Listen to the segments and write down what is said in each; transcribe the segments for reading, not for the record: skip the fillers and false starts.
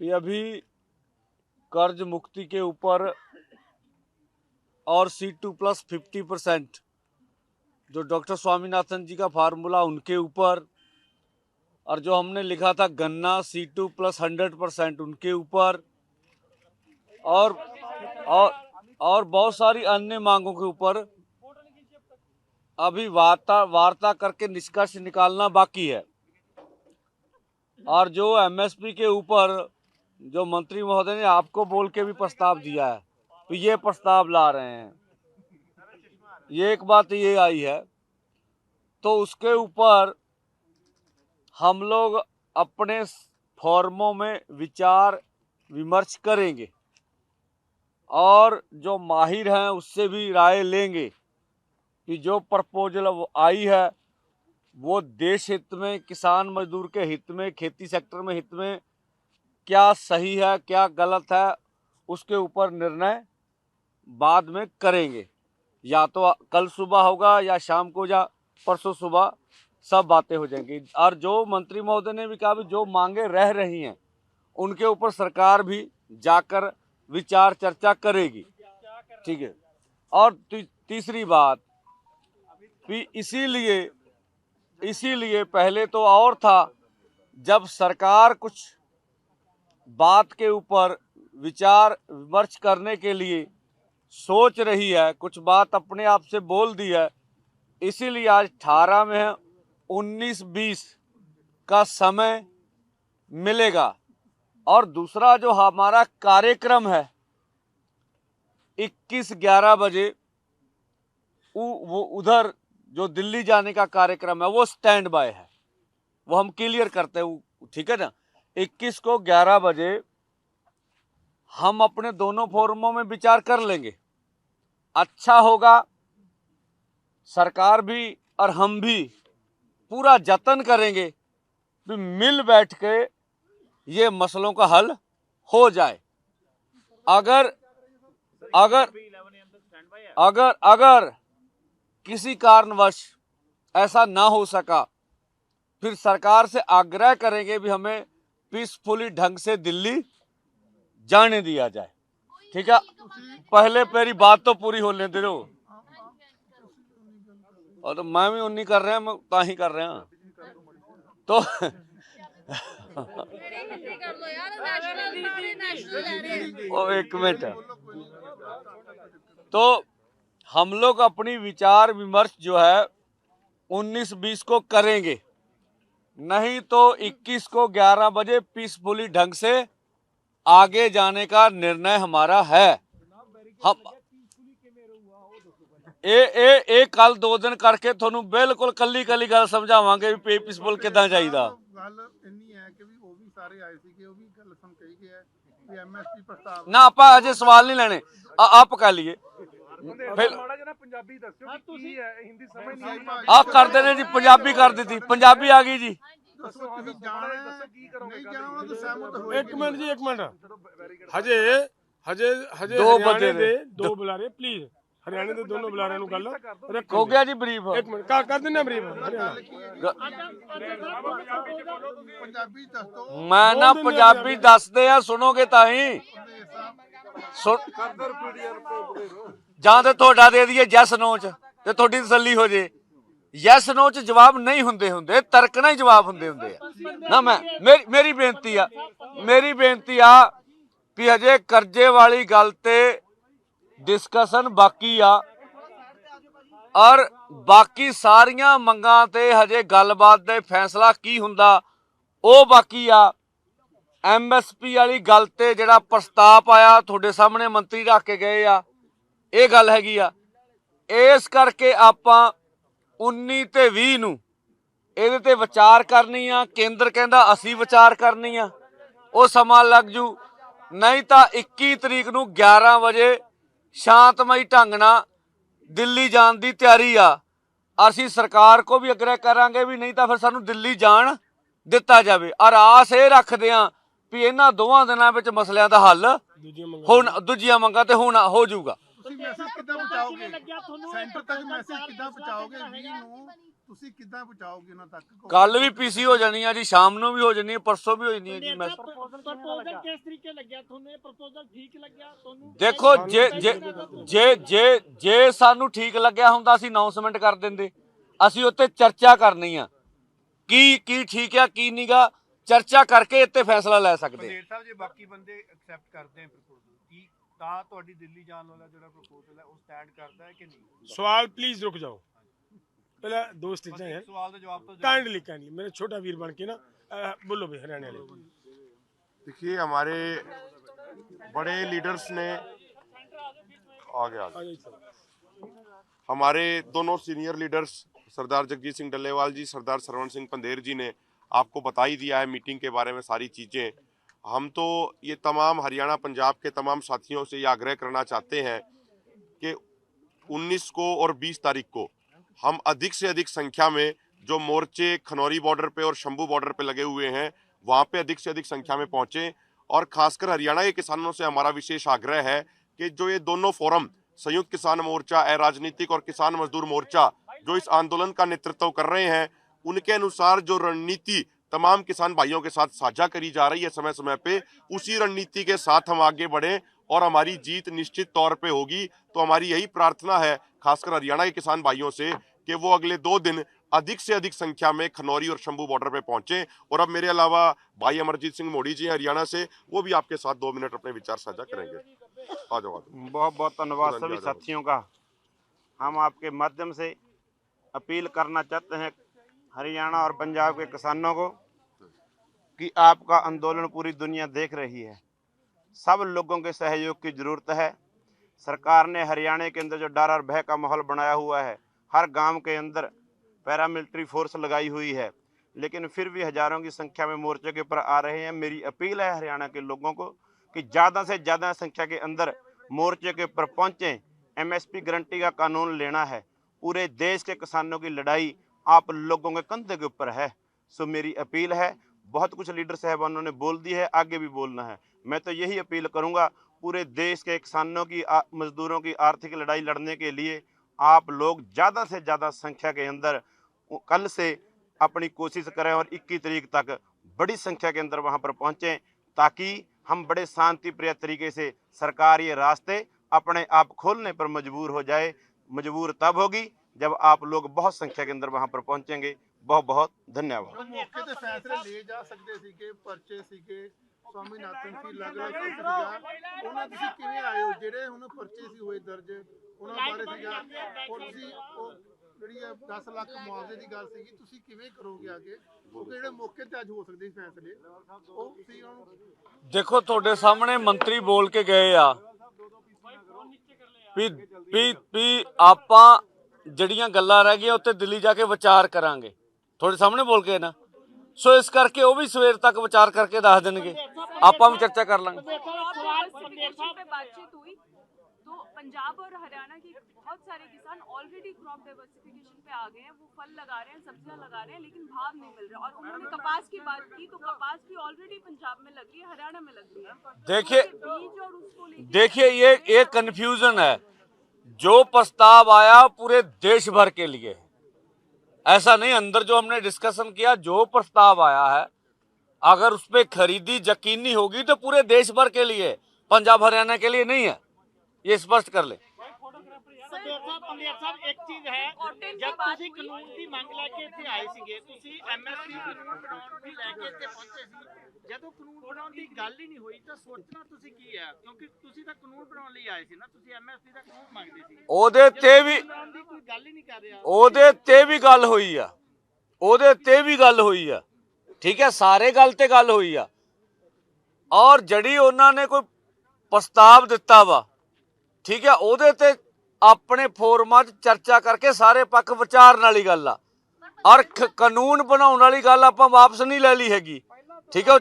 कि अभी कर्ज मुक्ति के ऊपर और C2+50% जो डॉक्टर स्वामीनाथन जी का फार्मूला उनके ऊपर, और जो हमने लिखा था गन्ना C2+100% उनके ऊपर, और और बहुत सारी अन्य मांगों के ऊपर अभी वार्ता करके निष्कर्ष निकालना बाकी है। और जो MSP के ऊपर जो मंत्री महोदय ने आपको बोल के भी प्रस्ताव दिया है, तो ये प्रस्ताव ला रहे हैं, ये एक बात ये आई है, तो उसके ऊपर हम लोग अपने फॉर्मों में विचार विमर्श करेंगे और जो माहिर हैं उससे भी राय लेंगे कि जो प्रपोजल आई है वो देश हित में, किसान मजदूर के हित में, खेती सेक्टर में हित में क्या सही है क्या गलत है, उसके ऊपर निर्णय बाद में करेंगे। या तो कल सुबह होगा या शाम को या परसों सुबह सब बातें हो जाएंगी। और जो मंत्री महोदय ने भी कहा भी जो मांगे रह रही हैं उनके ऊपर सरकार भी जाकर विचार चर्चा करेगी, ठीक है। और तीसरी बात भी इसीलिए पहले तो और था, जब सरकार कुछ बात के ऊपर विचार विमर्श करने के लिए सोच रही है, कुछ बात अपने आप से बोल दी है, इसीलिए आज 18 में है, 19-20 का समय मिलेगा। और दूसरा जो हमारा कार्यक्रम है 21-11 बजे वो उधर जो दिल्ली जाने का कार्यक्रम है वो स्टैंड बाय है, वो हम क्लियर करते हैं, ठीक है ना। 21 को 11 बजे हम अपने दोनों फोरमों में विचार कर लेंगे। अच्छा होगा, सरकार भी और हम भी पूरा जतन करेंगे कि मिल बैठ के ये मसलों का हल हो जाए। अगर अगर अगर अगर किसी कारणवश ऐसा ना हो सका, फिर सरकार से आग्रह करेंगे भी हमें पीसफुली ढंग से दिल्ली जाने दिया जाए, ठीक है। पहले मेरी बात तो पूरी होने दे दो। और तो मैं भी उन्हीं कर रहे हैं, मैं ही कर रहे हैं तो ओ एक मिनट। तो हम लोग अपनी विचार विमर्श जो है 19-20 को करेंगे, नहीं तो 21 को 11 बजे पीसफुली ढंग से आगे जाने का निर्णय हमारा है। हम ए कल 2 दिन करके थोनू बिल्कुल कली गल समझावांगे भी पीसफुल किदां चाहिदा। ना आप अजे सवाल नहीं लेने, आप कह लिए आप कर देने जी, पंजाबी कर दी थी, पंजाबी आ गई जी। एक मिनट जी, एक मिनट, हजे हजे हजे 2 बजे दो बुला रहे प्लीज, हरियाणा के दोनों बुला रहे गल हो गया जी ब्रीफ। एक मिनट कर देना ब्रीफ। मैं ना पंजाबी दसदे आ, सुनोगे ताही ਜਾਂ ਤੇ ਤੁਹਾਡਾ ਦੇ ਦਈਏ ਯੈਸ ਨੋ ਚ ਤੇ ਤੁਹਾਡੀ ਤਸੱਲੀ ਹੋ ਜੇ। ਯੈਸ ਨੋ ਚ ਜਵਾਬ ਨਹੀਂ ਹੁੰਦੇ, ਤਰਕਣਾ ਹੀ ਜਵਾਬ ਹੁੰਦੇ ਆ ਨਾ। ਮੇਰੀ ਬੇਨਤੀ ਆ ਵੀ ਹਜੇ ਕਰਜ਼ੇ ਵਾਲੀ ਗੱਲ ਤੇ ਡਿਸਕਸ਼ਨ ਬਾਕੀ ਆ, ਔਰ ਬਾਕੀ ਸਾਰੀਆਂ ਮੰਗਾਂ ਤੇ ਹਜੇ ਗੱਲਬਾਤ ਦੇ ਫੈਸਲਾ ਕੀ ਹੁੰਦਾ ਉਹ ਬਾਕੀ ਆ। MSP ਵਾਲੀ ਗੱਲ ਤੇ ਜਿਹੜਾ ਪ੍ਰਸਤਾਵ ਆਇਆ ਤੁਹਾਡੇ ਸਾਹਮਣੇ ਮੰਤਰੀ ਰੱਖ ਕੇ ਗਏ ਆ, ਇਹ ਗੱਲ ਹੈਗੀ ਆ। ਇਸ ਕਰਕੇ ਆਪਾਂ 19 ਤੇ 20 ਨੂੰ ਇਹਦੇ ਤੇ ਵਿਚਾਰ ਕਰਨੀ ਆ। ਕੇਂਦਰ ਕਹਿੰਦਾ ਅਸੀਂ ਵਿਚਾਰ ਕਰਨੀ ਆ, ਉਹ ਸਮਾਂ ਲੱਗ ਜੂ। ਨਹੀਂ ਤਾਂ 21 ਤਰੀਕ ਨੂੰ 11 ਵਜੇ ਸ਼ਾਂਤਮਈ ਢੰਗ ਨਾਲ ਦਿੱਲੀ ਜਾਣ ਦੀ ਤਿਆਰੀ ਆ। ਅਸੀਂ ਸਰਕਾਰ ਕੋ ਵੀ ਅਗ੍ਰਹਿ ਕਰਾਂਗੇ ਵੀ ਨਹੀਂ ਤਾਂ ਫਿਰ ਸਾਨੂੰ ਦਿੱਲੀ ਜਾਣ ਦਿੱਤਾ ਜਾਵੇ। ਔਰ ਆਸ ਇਹ ਰੱਖਦੇ ਆ ਵੀ ਇਹਨਾਂ ਦੋਵਾਂ ਦਿਨਾਂ ਵਿੱਚ ਮਸਲਿਆਂ ਦਾ ਹੱਲ ਹੁਣ ਦੂਜੀਆਂ ਮੰਗਾਂ ਤੇ ਹੁਣ ਹੋ ਜਾਊਗਾ। ਤੁਸੀਂ ਮੈਸੇਜ ਕਿੱਦਾਂ ਪਹੁੰਚਾਓਗੇ ਸੈਂਟਰ ਤੱਕ ਮੈਸੇਜ ਕਿੱਦਾਂ ਪਹੁੰਚਾਓਗੇ 20 ਨੂੰ ਤੁਸੀਂ ਕਿੱਦਾਂ ਪਹੁੰਚਾਓਗੇ ਉਹਨਾਂ ਤੱਕ ਕੱਲ ਵੀ ਪੀਸੀ ਹੋ ਜਾਣੀ ਆ ਜੀ, ਸ਼ਾਮ ਨੂੰ ਵੀ ਹੋ ਜਾਣੀ ਹੈ, ਪਰਸੋਂ ਵੀ ਹੋ ਜਾਣੀ ਹੈ ਜੀ। ਮੈਂ ਪ੍ਰਪੋਜ਼ਲ ਕਿਸ ਤਰੀਕੇ ਲੱਗਿਆ ਤੁਹਾਨੂੰ? ਇਹ ਪ੍ਰਪੋਜ਼ਲ ਠੀਕ ਲੱਗਿਆ ਤੁਹਾਨੂੰ? ਦੇਖੋ ਜੇ ਸਾਨੂੰ ਠੀਕ ਲੱਗਿਆ ਹੁੰਦਾ ਅਸੀਂ ਅਨਾਉਂਸਮੈਂਟ ਕਰ ਦਿੰਦੇ, ਅਸੀਂ ਉੱਤੇ ਚਰਚਾ ਕਰਨੀ ਆ ਕੀ ਠੀਕ ਆ ਕੀ ਨਹੀਂਗਾ, ਚਰਚਾ ਕਰਕੇ ਇੱਥੇ ਫੈਸਲਾ ਲੈ ਸਕਦੇ। ਪੰਡੇਰ ਸਾਹਿਬ ਜੇ ਬਾਕੀ ਬੰਦੇ ਐਕਸੈਪਟ ਕਰਦੇ ਆ ਪ੍ਰਪੋਜ਼ਲ ਕੀ ਤਾਂ ਤੁਹਾਡੀ ਦਿੱਲੀ ਜਾਣ ਵਾਲਾ ਜਿਹੜਾ ਪ੍ਰਪੋਜ਼ਲ ਹੈ ਉਹ ਸਟੈਂਡ ਕਰਦਾ ਹੈ ਕਿ ਨਹੀਂ? सवाल प्लीज रुक जाओ, पहला दो स्टिचें हैं, सवाल का जवाब तो काइंडली मेरे छोटा वीर बन के ना बोलो भाई हरियाणा वाले। देखिए हमारे बड़े लीडर्स ने आगे हमारे दोनों सीनियर लीडर्स सरदार जगजीत सिंह डल्लेवाल जी, सरदार सरवण सिंह पंदेर जी ने आपको बता ही दिया है मीटिंग के बारे में सारी चीज़ें। हम तो ये तमाम हरियाणा पंजाब के तमाम साथियों से ये आग्रह करना चाहते हैं कि 19 को और 20 तारीख को हम अधिक से अधिक संख्या में जो मोर्चे खनौरी बॉर्डर पे और शंभू बॉर्डर पे लगे हुए हैं वहाँ पे अधिक से अधिक संख्या में पहुँचें। और खासकर हरियाणा के किसानों से हमारा विशेष आग्रह है कि जो ये दोनों फोरम संयुक्त किसान मोर्चा, अराजनीतिक और किसान मजदूर मोर्चा जो इस आंदोलन का नेतृत्व कर रहे हैं, उनके अनुसार जो रणनीति तमाम किसान भाइयों के साथ साझा करी जा रही है समय समय पे, उसी रणनीति के साथ हम आगे बढ़ें और हमारी जीत निश्चित तौर पे होगी। तो हमारी यही प्रार्थना है खासकर हरियाणा के किसान भाइयों से कि वो अगले 2 दिन अधिक से अधिक संख्या में खनौरी और शंभू बॉर्डर पे पहुंचे। और अब मेरे अलावा भाई अमरजीत सिंह मोड़ी जी हरियाणा से, वो भी आपके साथ 2 मिनट अपने विचार साझा करेंगे। आ जाओ। बहुत बहुत धन्यवाद सभी साथियों का। हम आपके माध्यम से अपील करना चाहते हैं हरियाणा और पंजाब के किसानों को कि आपका आंदोलन पूरी दुनिया देख रही है, सब लोगों के सहयोग की ज़रूरत है। सरकार ने हरियाणा के अंदर जो डर और भय का माहौल बनाया हुआ है, हर गांव के अंदर पैरामिलिट्री फोर्स लगाई हुई है, लेकिन फिर भी हज़ारों की संख्या में मोर्चे के ऊपर आ रहे हैं। मेरी अपील है हरियाणा के लोगों को कि ज़्यादा से ज़्यादा संख्या के अंदर मोर्चे के ऊपर पहुँचें। MSP गारंटी का कानून लेना है, पूरे देश के किसानों की लड़ाई आप लोगों के कंधे के ऊपर है। सो मेरी अपील है, बहुत कुछ लीडर साहबानों ने बोल दी है, आगे भी बोलना है। मैं तो यही अपील करूंगा, पूरे देश के किसानों की मजदूरों की आर्थिक लड़ाई लड़ने के लिए आप लोग ज़्यादा से ज़्यादा संख्या के अंदर कल से अपनी कोशिश करें और 21 तारीख तक बड़ी संख्या के अंदर वहां पर पहुंचें, ताकि हम बड़े शांति प्रिय तरीके से सरकार ये रास्ते अपने आप खोलने पर मजबूर हो जाए। मजबूर तब होगी जब आप लोग बहुत संख्या के अंदर वहां पर पहुंचेंगे। बहुत बहुत धन्यवाद। मौके ते फैसले ले जा सकते ਸੀਗੇ ਪਰਚੇ ਸੀਗੇ स्वामीनाथन ਸੀ ਅਲੱਗ-ਅਲੱਗ ਸੀਗਾ ਉਹਨਾਂ ਤੁਸੀਂ ਕਿਵੇਂ ਆਏ ਹੋ ਜਿਹੜੇ ਹੁਣ ਪਰਚੇ ਸੀ ਹੋਏ ਦਰਜ ਉਹਨਾਂ ਬਾਰੇ ਸੀਗਾ ਔਰ ਤੁਸੀਂ ਉਹ ਜਿਹੜੀ 10 ਲੱਖ ਮੁਆਵਜ਼ੇ ਦੀ ਗੱਲ ਸੀਗੀ ਤੁਸੀਂ ਕਿਵੇਂ ਕਰੋਗੇ ਅੱਗੇ ਕਿਉਂਕਿ ਜਿਹੜੇ ਮੌਕੇ ਤੇ ਅੱਜ ਹੋ ਸਕਦੇ ਸੀ ਫੈਸਲੇ ਉਹ ਤੁਸੀਂ ਉਹਨੂੰ ਦੇਖੋ ਤੁਹਾਡੇ ਸਾਹਮਣੇ ਮੰਤਰੀ ਬੋਲ ਕੇ ਗਏ ਆ ਵੀ ਆਪਾਂ ਜਿਹੜੀਆਂ ਗੱਲਾਂ ਰਹਿ ਗਈਆਂ ਉੱਤੇ ਦਿੱਲੀ ਜਾ ਕੇ ਵਿਚਾਰ ਕਰਾਂਗੇ, ਤੁਹਾਡੇ ਸਾਹਮਣੇ ਬੋਲ ਕੇ ਨਾ। ਸੋ ਇਸ ਕਰਕੇ ਉਹ ਵੀ ਸਵੇਰ ਤੱਕ ਵਿਚਾਰ ਕਰਕੇ ਦੱਸ ਦੇਣਗੇ, ਆਪਾਂ ਵੀ ਚਰਚਾ ਕਰ ਲਾਂਗੇ। पे बातचीत हुई तो पंजाब और हरियाणा के बहुत सारे किसान ऑलरेडी क्रॉप डाइवर्सिफिकेशन पे आ गए हैं, वो फल लगा रहे हैं, सब्जियां लगा रहे हैं, लेकिन भाव नहीं मिल रहा। और उन्होंने कपास की बात की तो कपास भी ऑलरेडी पंजाब में लग रही है, हरियाणा में लग रही है। बीज और उसको देखिए ये कंफ्यूजन है। जो प्रस्ताव आया पूरे देश भर के लिए, ऐसा नहीं अंदर जो हमने डिस्कशन किया, जो प्रस्ताव आया है अगर उस पर खरीदी यकीनी होगी तो पूरे देश भर के लिए, पंजाब हरियाणा के लिए नहीं है, ये स्पष्ट कर ले। ਪੰਡੇਰ ਸਾਹਿਬ ਇੱਕ ਚੀਜ਼ ਹੈ, ਜਦ ਤੁਸੀਂ ਕਾਨੂੰਨ ਦੀ ਮੰਗ ਲੈ ਕੇ ਇੱਥੇ ਆਏ ਸੀਗੇ, ਤੁਸੀਂ MSP ਕਾਨੂੰਨ ਬਣਾਉਣ ਦੀ ਲੈ ਕੇ ਇੱਥੇ ਪਹੁੰਚੇ ਸੀ, ਜਦੋਂ ਕਾਨੂੰਨ ਬਣਾਉਣ ਦੀ ਗੱਲ ਹੀ ਨਹੀਂ ਹੋਈ ਤਾਂ ਸੋਚਣਾ ਤੁਸੀਂ ਕੀ ਹੈ? ਕਿਉਂਕਿ ਤੁਸੀਂ ਤਾਂ ਕਾਨੂੰਨ ਬਣਾਉਣ ਲਈ ਆਏ ਸੀ ਨਾ, ਤੁਸੀਂ MSP ਦਾ ਕਾਨੂੰਨ ਮੰਗਦੇ ਸੀ। ਉਹਦੇ ਤੇ ਵੀ ਕੋਈ ਗੱਲ ਹੀ ਨਹੀਂ ਕਰ ਰਿਹਾ, ਉਹਦੇ ਤੇ ਵੀ ਗੱਲ ਹੋਈ ਆ, ਉਹਦੇ ਤੇ ਵੀ ਗੱਲ ਹੋਈ ਆ, ਠੀਕ ਹੈ, ਸਾਰੇ ਗੱਲ ਤੇ ਗੱਲ ਹੋਈ ਆ। ਔਰ ਜਿਹੜੀ ਉਹਨਾਂ ਨੇ ਕੋਈ ਪ੍ਰਸਤਾਵ ਦਿੱਤਾ ਵਾ, ਠੀਕ ਹੈ, ਉਹਦੇ ਤੇ ਆਪਣੇ ਫੋਰਮਾਂ 'ਚ ਚਰਚਾ ਕਰਕੇ ਸਾਰੇ ਪੱਖ ਵਿਚਾਰਨ ਵਾਲੀ ਗੱਲ ਆ। ਔਰ ਕਾਨੂੰਨ ਬਣਾਉਣ ਵਾਲੀ ਗੱਲ ਆਪਾਂ ਵਾਪਸ ਨਹੀਂ ਲੈ ਲਈ ਹੈਗੀ, ठीक है।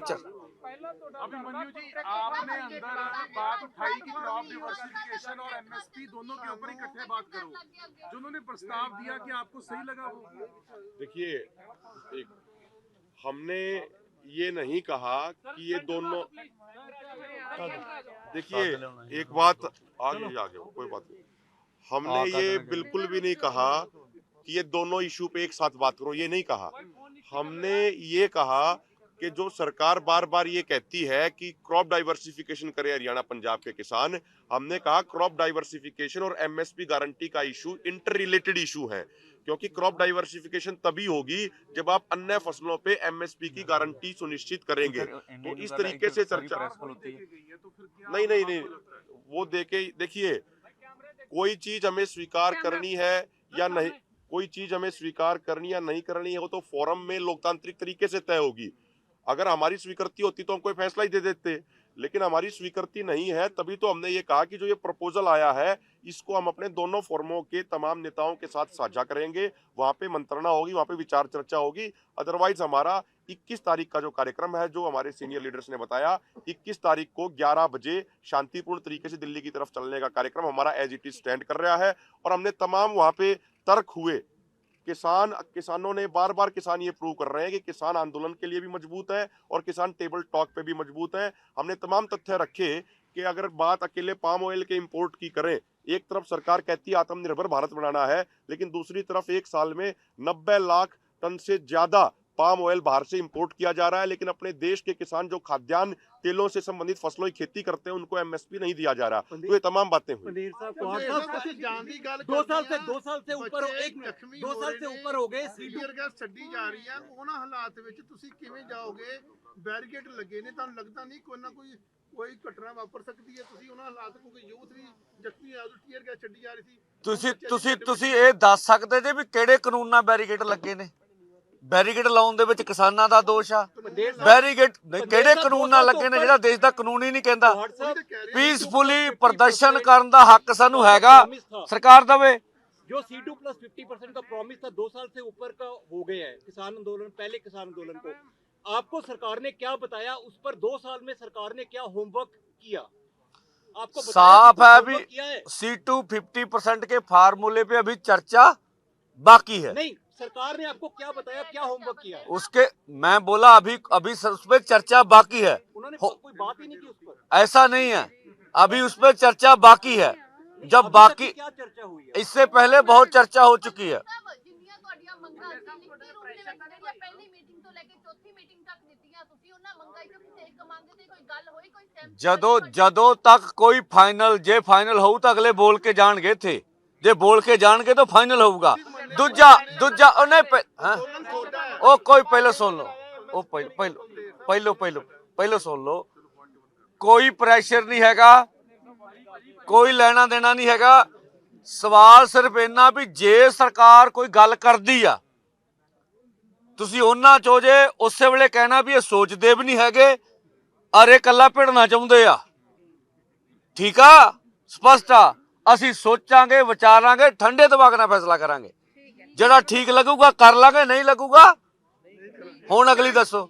अभिमन्यु जी, आपने अंदर बात उठाई कि क्रॉप डाइवर्सिफिकेशन और MSP दोनों के ऊपर इकट्ठे बात करो, जो उन्होंने प्रस्ताव दिया कि आपको सही लगा वो? देखिए हमने ये नहीं कहा कि ये दोनों देखिए एक बात आगे कोई बात नहीं, हमने ये बिल्कुल भी नहीं कहा कि ये दोनों इशू पे एक साथ बात करो, ये नहीं कहा। हमने ये कहा कि जो सरकार बार बार ये कहती है कि क्रॉप डाइवर्सिफिकेशन करे हरियाणा पंजाब के किसान, हमने कहा क्रॉप डाइवर्सिफिकेशन और एमएसपी गारंटी का इशू इंटर रिलेटेड इशू है, क्योंकि क्रॉप डाइवर्सिफिकेशन तभी होगी जब आप अन्य फसलों पे एमएसपी की गारंटी सुनिश्चित करेंगे। तो इस तरीके से चर्चा नहीं वो देखिए कोई चीज हमें स्वीकार करनी है या नहीं, कोई चीज हमें स्वीकार करनी या नहीं करनी है वो तो फोरम में लोकतांत्रिक तरीके से तय होगी। अगर हमारी स्वीकृति होती तो हम कोई फैसला ही दे देते, लेकिन हमारी स्वीकृति नहीं है, तभी तो हमने ये कहा कि जो ये प्रपोजल आया है इसको हम अपने दोनों फोरमों के तमाम नेताओं के साथ साझा करेंगे, वहां पे मंत्रणा होगी, वहां पे विचार चर्चा होगी। अदरवाइज हमारा 21 तारीख का जो कार्यक्रम है, जो हमारे सीनियर लीडर्स ने बताया, 21 तारीख को 11 बजे शांतिपूर्ण तरीके से दिल्ली की तरफ चलने का कार्यक्रम हमारा एज इट इज स्टैंड कर रहा है। और हमने तमाम वहां पे तर्क हुए, किसानों ने बार बार किसान ये प्रूव कर रहे हैं कि किसान आंदोलन के लिए भी मजबूत है और किसान टेबल टॉक पे भी मजबूत है। हमने तमाम तथ्य रखे कि अगर बात अकेले पाम ऑयल के इंपोर्ट की करें, एक तरफ सरकार कहती है आत्मनिर्भर भारत बनाना है, लेकिन दूसरी तरफ एक साल में 90 लाख टन से ज्यादा पाम ऑयल बाहर से इंपोर्ट किया जा रहा है, लेकिन अपने देश के किसान जो खाद्यान्न तेलों से संबंधित फसलों की खेती करते हैं उनको एमएसपी नहीं दिया जा रहा। तो ये तमाम बातें हुई। 2 साल से ऊपर हो गए टीयर गैस ਛੱਡੀ ਜਾ ਰਹੀ ਹੈ, ਉਹਨਾਂ ਹਾਲਾਤ ਵਿੱਚ ਤੁਸੀਂ ਕਿਵੇਂ ਜਾਓਗੇ? ਬੈਰੀਕੇਡ ਲੱਗੇ ਨੇ, ਤੁਹਾਨੂੰ ਲੱਗਦਾ ਨਹੀਂ ਕੋਈ ਨਾ ਕੋਈ ਘਟਨਾ ਵਾਪਰ ਸਕਦੀ ਹੈ? ਤੁਸੀਂ ਉਹਨਾਂ ਹਾਲਾਤ ਕਿਉਂਕਿ ਯੂਥ ਵੀ ਜ਼ਖਮੀ ਹੋਇਆ, ਟੀਅਰ ਗੈਸ ਛੱਡੀ ਜਾ ਰਹੀ ਸੀ। ਤੁਸੀਂ ਇਹ ਦੱਸ ਸਕਦੇ ਜੇ ਵੀ ਕਿਹੜੇ ਕਾਨੂੰਨ ਨਾਲ ਬੈਰੀਕੇਡ ਲੱਗੇ ਨੇ? ਬੈਰੀਕੇਡ ਲਾਉਣ ਦੇ ਵਿੱਚ ਕਿਸਾਨਾਂ ਦਾ ਦੋਸ਼ ਆ? ਬੈਰੀਕੇਡ ਕਿਹੜੇ ਕਾਨੂੰਨ ਨਾਲ ਲੱਗੇ ਨੇ ਜਿਹੜਾ ਦੇਸ਼ ਦਾ ਕਾਨੂੰਨ ਹੀ ਨਹੀਂ ਕਹਿੰਦਾ? ਪੀਸਫੁਲੀ ਪ੍ਰਦਰਸ਼ਨ ਕਰਨ ਦਾ ਹੱਕ ਸਾਨੂੰ ਹੈਗਾ, ਸਰਕਾਰ ਦੇਵੇ। जो C2 प्लस 50% का प्रॉमिस था 2 साल से ऊपर का हो गया है किसान आंदोलन, पहले किसान आंदोलन को आपको सरकार ने क्या बताया? उस पर 2 साल में सरकार ने क्या होमवर्क किया? आपको साफ है अभी C2 50% के फार्मूले पे अभी चर्चा बाकी है। नहीं, सरकार ने आपको क्या बताया, क्या होमवर्क किया? उसके मैं बोला अभी उस पर चर्चा बाकी है। उन्होंने कोई बात ही नहीं की उस पर। ऐसा नहीं है, अभी उस पर चर्चा बाकी है। जब बाकी क्या चर्चा हुई है? इससे पहले बहुत चर्चा हो चुकी है। ਜਦੋਂ ਤੱਕ ਕੋਈ ਫਾਈਨਲ, ਜੇ ਫਾਈਨਲ ਹੋਊ ਤਾਂ ਅਗਲੇ ਬੋਲ ਕੇ ਜਾਣਗੇ ਇੱਥੇ, ਜੇ ਬੋਲ ਕੇ ਜਾਣਗੇ ਤਾਂ ਫਾਈਨਲ ਹੋਊਗਾ। ਦੂਜਾ ਉਹਨੇ ਉਹ ਕੋਈ ਪਹਿਲਾਂ ਸੁਣ ਲਓ, ਉਹ ਪਹਿਲਾਂ ਸੁਣ ਲਓ। ਕੋਈ ਪ੍ਰੈਸ਼ਰ ਨਹੀਂ ਹੈਗਾ, ਕੋਈ ਲੈਣਾ ਦੇਣਾ ਨਹੀਂ ਹੈਗਾ। ਸਵਾਲ ਸਿਰਫ ਇੰਨਾ ਵੀ ਜੇ ਸਰਕਾਰ ਕੋਈ ਗੱਲ ਕਰਦੀ ਆ, ਤੁਸੀਂ ਉਹਨਾਂ ਚੋਂ ਜੇ ਉਸੇ ਵੇਲੇ ਕਹਿਣਾ ਵੀ ਇਹ ਸੋਚਦੇ ਵੀ ਨਹੀਂ ਹੈਗੇ, ਅਰੇ ਕੱਲਾ ਭਿੜਨਾ ਚਾਹੁੰਦੇ ਆ। ਠੀਕ ਆ, ਸਪਸ਼ਟ ਆ। ਅਸੀਂ ਸੋਚਾਂਗੇ, ਵਿਚਾਰਾਂਗੇ, ਠੰਡੇ ਦਿਮਾਗ ਨਾਲ ਫੈਸਲਾ ਕਰਾਂਗੇ। ਜਿਹੜਾ ਠੀਕ ਲੱਗੂਗਾ ਕਰ ਲਾਂਗੇ, ਨਹੀਂ ਲੱਗੂਗਾ ਹੁਣ ਅਗਲੀ ਦੱਸੋ।